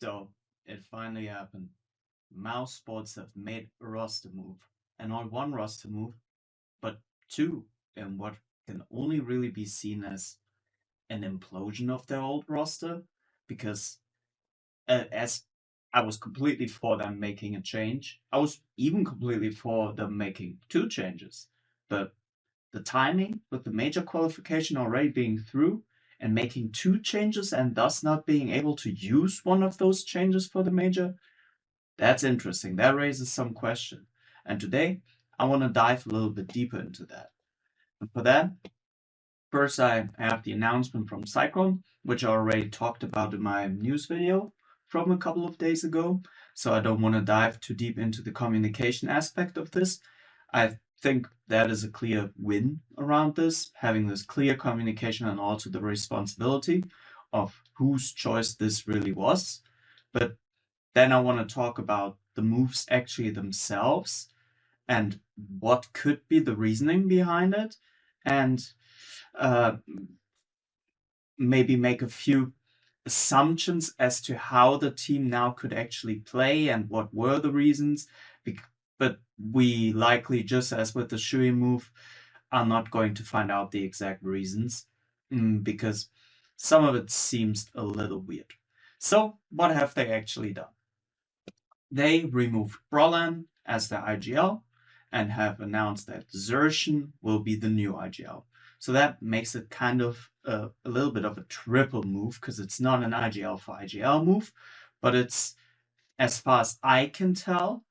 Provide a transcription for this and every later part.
So it finally happened. Mouse Sports have made a roster move. And not one roster move, but two, in what can only really be seen as an implosion of their old roster. Because as I was completely for them making a change, I was even completely for them making two changes. But the timing with the major qualification already being through and making two changes and thus not being able to use one of those changes for the major, that's interesting. That raises some question. And today, I want to dive a little bit deeper into that. And for that, first I have the announcement from Cyclone, which I already talked about in my news video from a couple of days ago. So I don't want to dive too deep into the communication aspect of this. I think that is a clear win around this, having this clear communication and also the responsibility of whose choice this really was. But then I want to talk about the moves actually themselves and what could be the reasoning behind it, and uh, maybe make a few assumptions as to how the team now could actually play and what were the reasons. But we likely, just as with the Shui move, are not going to find out the exact reasons because some of it seems a little weird. So, what have they actually done? They removed Brolan as their IGL and have announced that Xertion will be the new IGL. So that makes it kind of a little bit of a triple move because it's not an IGL for IGL move, but it's, as far as I can tell,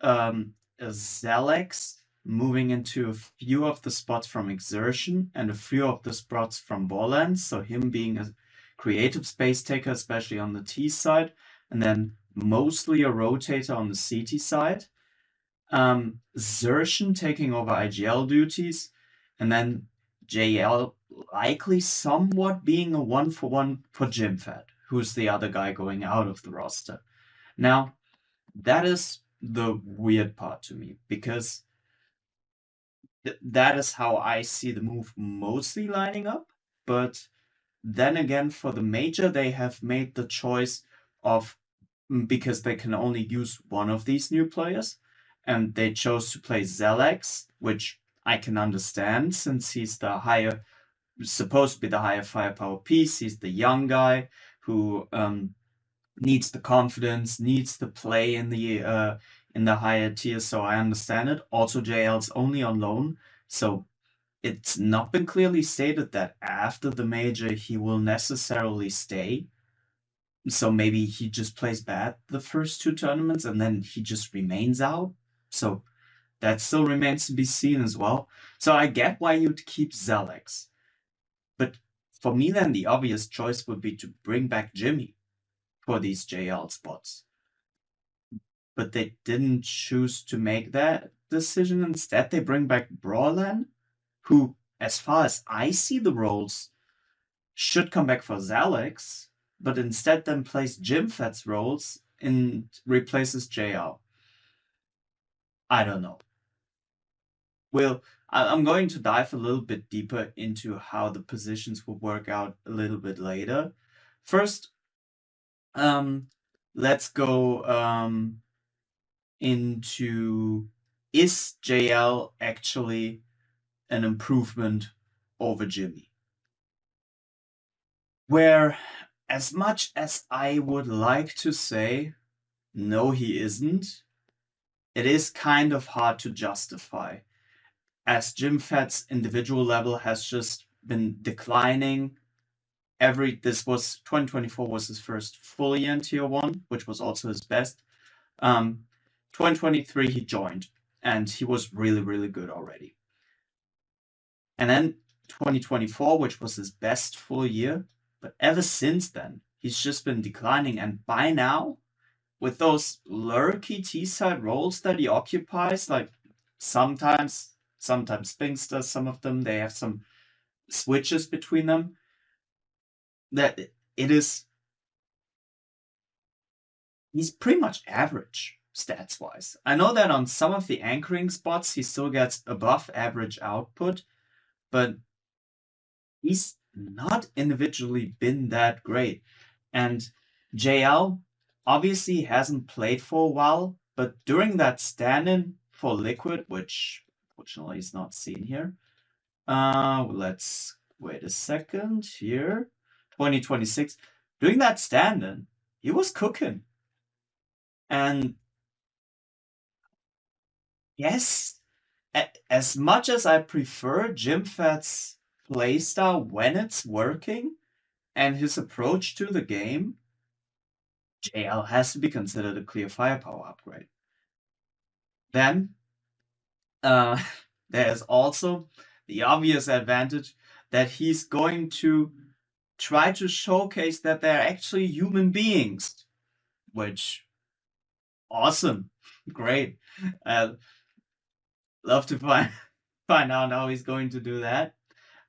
a Zelex moving into a few of the spots from Exertion and a few of the spots from Borderlands. So him being a creative space taker, especially on the T side, and then mostly a rotator on the CT side. Xertion taking over IGL duties, and then JL likely somewhat being a 1-for-1 for Jimfat, who's the other guy going out of the roster. Now, that is the weird part to me, because that is how I see the move mostly lining up. But then again, for the major, they have made the choice of, because they can only use one of these new players, and they chose to play Zelex, which I can understand since he's the higher, supposed to be the higher firepower piece. He's the young guy who needs the confidence, needs the play in the higher tier, so I understand it. Also, JL's only on loan, so it's not been clearly stated that after the major he will necessarily stay. So maybe he just plays bad the first two tournaments and then he just remains out. So that still remains to be seen as well. So I get why you'd keep Zelex. But for me then the obvious choice would be to bring back Jimmy for these JL spots. But they didn't choose to make that decision. Instead, they bring back Brawlan, who, as far as I see the roles, should come back for Zalex, but instead then plays Jimfat's roles and replaces JL. I don't know. Well, I'm going to dive a little bit deeper into how the positions will work out a little bit later. First, let's go into, is JL actually an improvement over Jimmy? Where, as much as I would like to say, no, he isn't, it is kind of hard to justify, as Jimfat's individual level has just been declining. This was 2024 was his first full year in Tier 1, which was also his best. 2023 he joined, and he was really, really good already. And then 2024, which was his best full year, but ever since then, he's just been declining. And by now, with those lurky T-side roles that he occupies, like sometimes Spinks, some of them, they have some switches between them, that he's pretty much average stats-wise. I know that on some of the anchoring spots, he still gets above average output, but he's not individually been that great. And JL, obviously hasn't played for a while, but during that stand-in for Liquid, which fortunately is not seen here, let's wait a second here. 2026. During that stand-in, he was cooking. And yes, as much as I prefer Jim Fat's playstyle when it's working and his approach to the game, JL has to be considered a clear firepower upgrade. Then uh, there's also the obvious advantage that he's going to try to showcase that they're actually human beings, which awesome, great. Uh, love to find out how he's going to do that.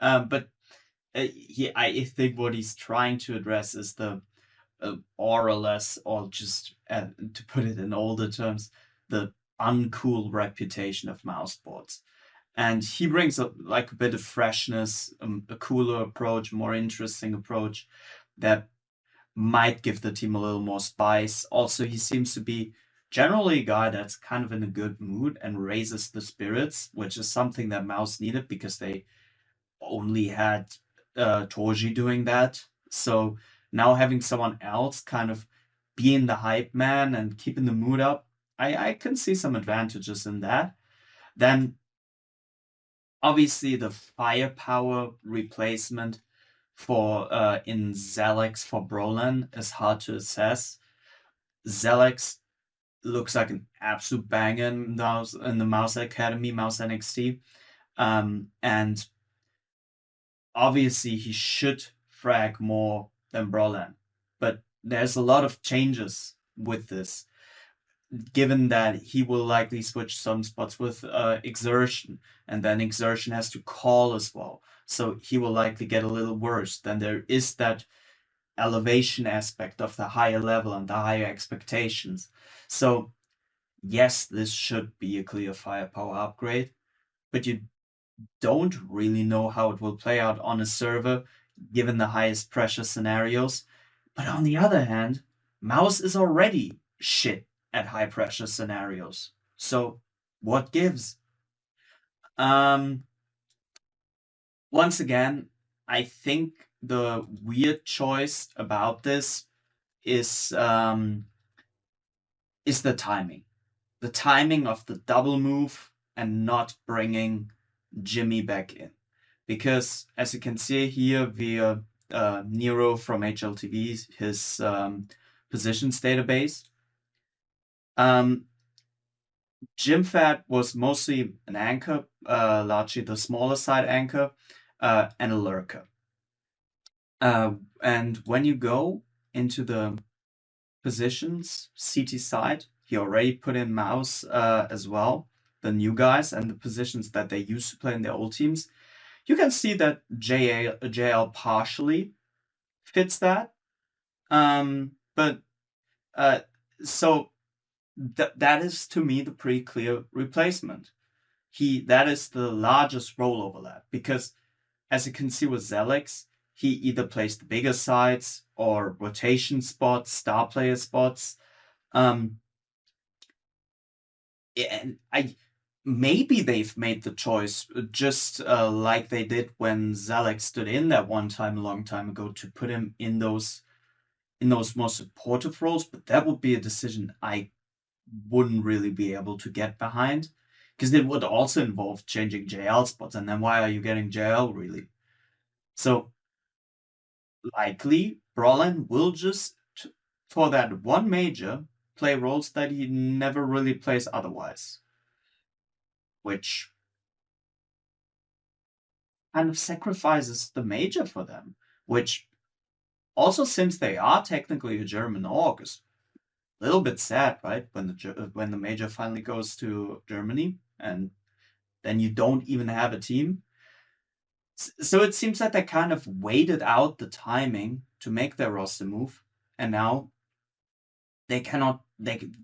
But I think what he's trying to address is the more or less, or just to put it in older terms, the uncool reputation of mouse boards. And he brings like a bit of freshness, a cooler approach, more interesting approach that might give the team a little more spice. Also, he seems to be generally a guy that's kind of in a good mood and raises the spirits, which is something that Mouse needed because they only had Toji doing that. So now having someone else kind of being the hype man and keeping the mood up, I can see some advantages in that. Then obviously the firepower replacement for in Zelex for Brolin is hard to assess. Zelex looks like an absolute banger in the Mouse Academy, Mouse NXT. And obviously he should frag more than Brolin. But there's a lot of changes with this, given that he will likely switch some spots with exertion, and then exertion has to call as well. So he will likely get a little worse. Then there is that elevation aspect of the higher level and the higher expectations. So yes, this should be a clear firepower upgrade, but you don't really know how it will play out on a server given the highest pressure scenarios. But on the other hand, Mouse is already shit at high pressure scenarios. So what gives? Um, Once again, I think the weird choice about this is um, is the timing. The timing of the double move and not bringing Jimmy back in. Because as you can see here via Nero from HLTV, his positions database, um, Jimfat was mostly an anchor, largely the smaller side anchor, and a lurker. And when you go into the positions, CT side, he already put in Mouse as well, the new guys, and the positions that they used to play in their old teams. You can see that JL partially fits that. But uh, so that is to me the pretty clear replacement. That is the largest role overlap because as you can see with Zelex, he either plays the bigger sides or rotation spots, star player spots. Um, and I maybe they've made the choice just like they did when Zelex stood in that one time a long time ago to put him in those more supportive roles, but that would be a decision I wouldn't really be able to get behind because it would also involve changing JL spots, and then why are you getting JL really? So likely Brolin will just for that one major play roles that he never really plays otherwise, which kind of sacrifices the major for them, which also since they are technically a German org is a little bit sad, right? When the major finally goes to Germany and then you don't even have a team. So it seems that they kind of waited out the timing to make their roster move, and now they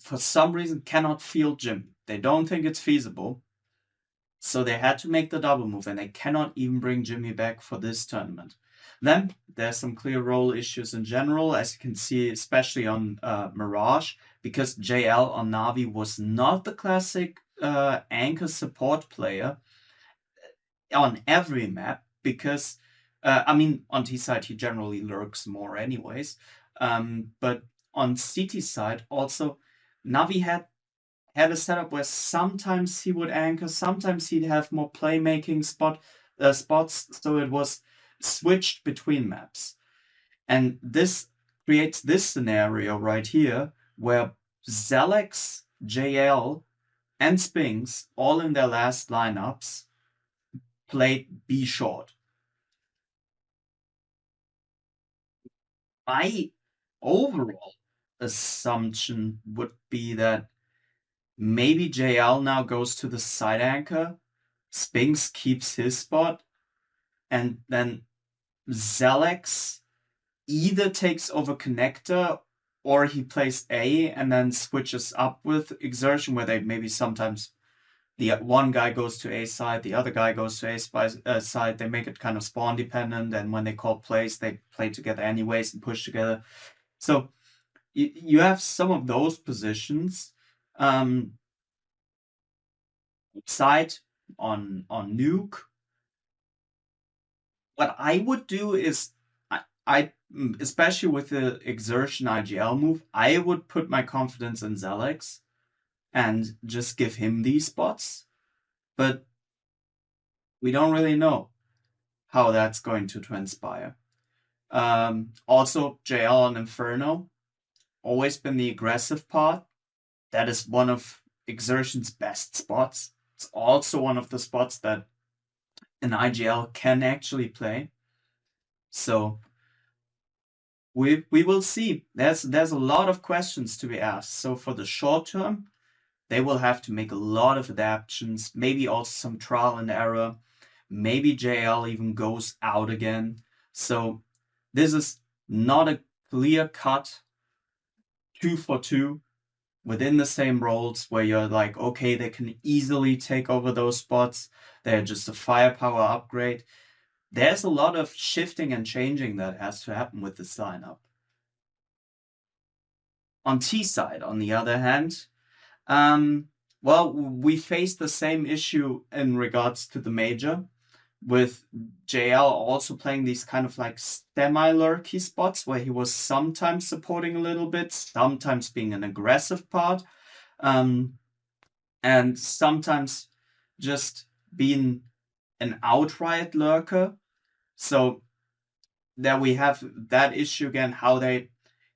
for some reason cannot field Jimmy. They don't think it's feasible, so they had to make the double move, and they cannot even bring Jimmy back for this tournament. Then there's some clear role issues in general, as you can see, especially on Mirage, because JL on Navi was not the classic anchor support player on every map, because I mean, on T side he generally lurks more anyways, but on CT side also, Navi had a setup where sometimes he would anchor, sometimes he'd have more playmaking spots, so it was switched between maps. And this creates this scenario right here where Zelex, JL, and Spinks, all in their last lineups, played B short. My overall assumption would be that maybe JL now goes to the side anchor, Spinks keeps his spot, and then Zelex either takes over connector or he plays A and then switches up with exertion, where they maybe sometimes the one guy goes to A side, the other guy goes to side. They make it kind of spawn dependent, and when they call plays, they play together anyways and push together. So you have some of those positions. Side on Nuke, what I would do is I especially with the exertion IGL move, I would put my confidence in Zelex and just give him these spots. But we don't really know how that's going to transpire. Also, JL and Inferno, always been the aggressive part. That is one of Exertion's best spots. It's also one of the spots that an IGL can actually play. So we will see. There's a lot of questions to be asked. So for the short term, they will have to make a lot of adaptations, maybe also some trial and error. Maybe JL even goes out again. So this is not a clear cut 2-for-2 within the same roles where you're like, okay, they can easily take over those spots. They're just a firepower upgrade. There's a lot of shifting and changing that has to happen with this lineup. On T side, on the other hand, well, we face the same issue in regards to the major, with JL also playing these kind of like semi-lurky spots where he was sometimes supporting a little bit, sometimes being an aggressive part, and sometimes just being an outright lurker. So there we have that issue again, how they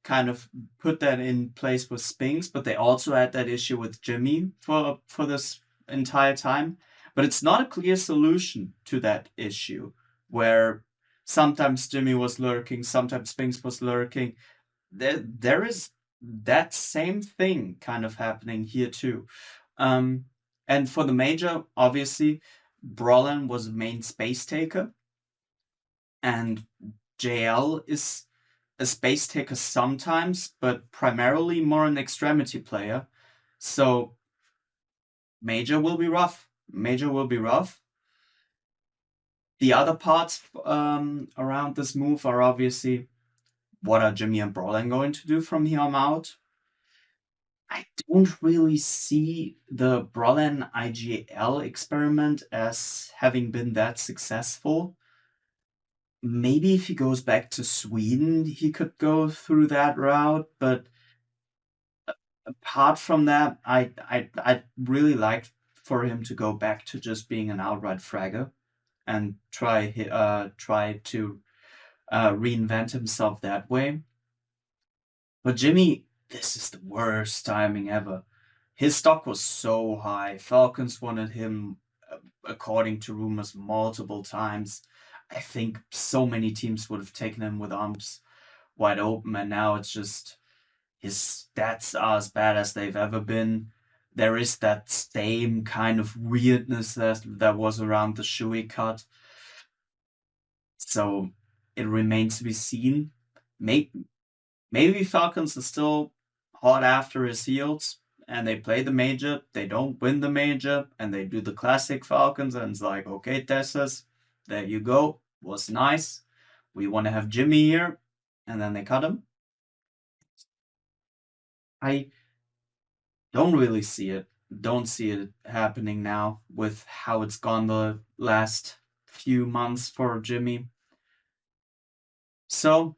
kind of put that in place with Spinks, but they also had that issue with Jimmy for this entire time. But it's not a clear solution to that issue, where sometimes Jimmy was lurking, sometimes Spinks was lurking. There is that same thing kind of happening here too. And for the major, obviously, Brolin was the main space taker, and JL is a space taker sometimes, but primarily more an extremity player. So major will be rough. Major will be rough. The other parts around this move are obviously, what are Jimmy and Brolin going to do from here on out? I don't really see the Brolin IGL experiment as having been that successful. Maybe if he goes back to Sweden, he could go through that route, but apart from that, I'd really like for him to go back to just being an outright fragger and try to reinvent himself that way. But Jimmy, this is the worst timing ever. His stock was so high. Falcons wanted him, according to rumors, multiple times. I think so many teams would have taken him with arms wide open, and now it's just his stats are as bad as they've ever been. There is that same kind of weirdness that was around the Shui cut. So it remains to be seen. Maybe Falcons are still hot after his heels and they play the major, they don't win the major, and they do the classic Falcons, and it's like, okay, Texas, there you go. Was nice. we want to have Jimmy here, and then they cut him. I don't really see it. Don't see it happening now with how it's gone the last few months for Jimmy. So,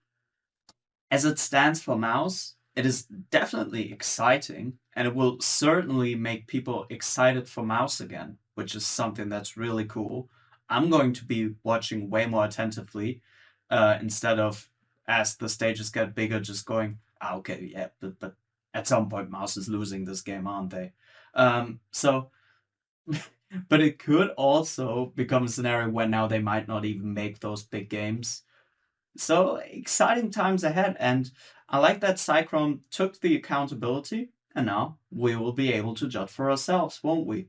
as it stands for Mouz, it is definitely exciting, and it will certainly make people excited for Mouz again, which is something that's really cool. I'm going to be watching way more attentively instead of as the stages get bigger, just going, okay, yeah, but at some point Mouz is losing this game, aren't they? So, but it could also become a scenario where now they might not even make those big games. So exciting times ahead, and I like that Cyclone took the accountability, and now we will be able to judge for ourselves, won't we?